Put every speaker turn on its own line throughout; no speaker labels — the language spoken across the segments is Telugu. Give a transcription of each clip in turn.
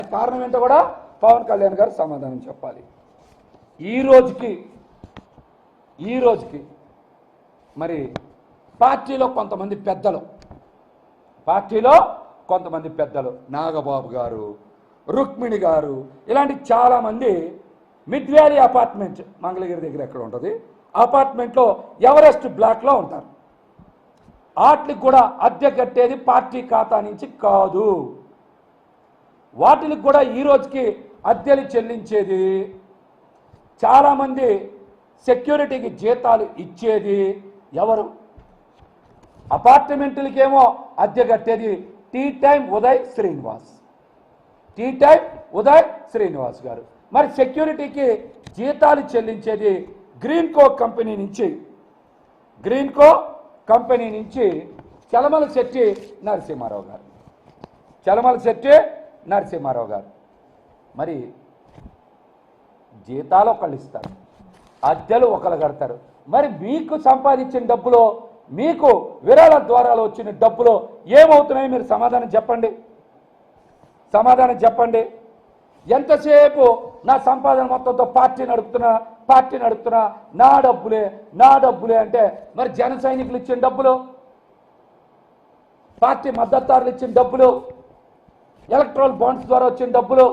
దానికి కారణం ఏంటో కూడా పవన్ కళ్యాణ్ గారు సమాధానం చెప్పాలి. ఈ రోజుకి మరి పార్టీలో కొంతమంది పెద్దలు నాగబాబు గారు, రుక్మిణి గారు, ఇలాంటి చాలామంది మిడ్ వ్యాలీ అపార్ట్మెంట్ మంగళగిరి దగ్గర ఎక్కడ ఉంటుంది అపార్ట్మెంట్లో ఎవరెస్ట్ బ్లాక్లో ఉంటారు. వాటికి కూడా అద్దె కట్టేది పార్టీ ఖాతా నుంచి కాదు. వాటికి కూడా ఈ రోజుకి అద్దెలు చెల్లించేది, చాలామంది సెక్యూరిటీకి జీతాలు ఇచ్చేది ఎవరు? అపార్ట్మెంట్లకేమో అద్దె కట్టేది టీ టైం ఉదయ్ శ్రీనివాస్ గారు. మరి సెక్యూరిటీకి జీతాలు చెల్లించేది గ్రీన్కో కంపెనీ నుంచి చలమల శెట్టి నరసింహారావు గారు. మరి జీతాలు ఒకళ్ళు ఇస్తారు, అద్దెలు ఒకళ్ళు కడతారు. మరి మీకు సంపాదించిన డబ్బులో, మీకు విరాళ ద్వారాలు వచ్చిన డబ్బులో ఏమవుతున్నాయో మీరు సమాధానం చెప్పండి. ఎంతసేపు నా సంపాదన మొత్తంతో పార్టీ నడుపుతున్నా నా డబ్బులే అంటే మరి జన సైనికులు ఇచ్చిన డబ్బులు, పార్టీ మద్దతుదారులు ఇచ్చిన డబ్బులు, ఎలక్ట్రల్ బాండ్స్ ద్వారా వచ్చిన డబ్బులు,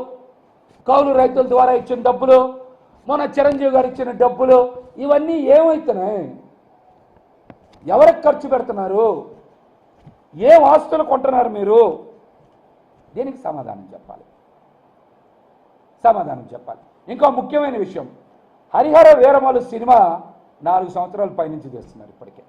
కౌలు రైతుల ద్వారా ఇచ్చిన డబ్బులు, మొన్న చిరంజీవి గారు ఇచ్చిన డబ్బులు, ఇవన్నీ ఏమవుతున్నాయి? ఎవరికి ఖర్చు పెడుతున్నారు? ఏం ఆస్తులు కొంటున్నారు మీరు? దీనికి సమాధానం చెప్పాలి. ఇంకో ముఖ్యమైన విషయం, హరిహర వీరమలు సినిమా 4 సంవత్సరాల పైనుంచి చేస్తున్నారు ఇప్పటికే.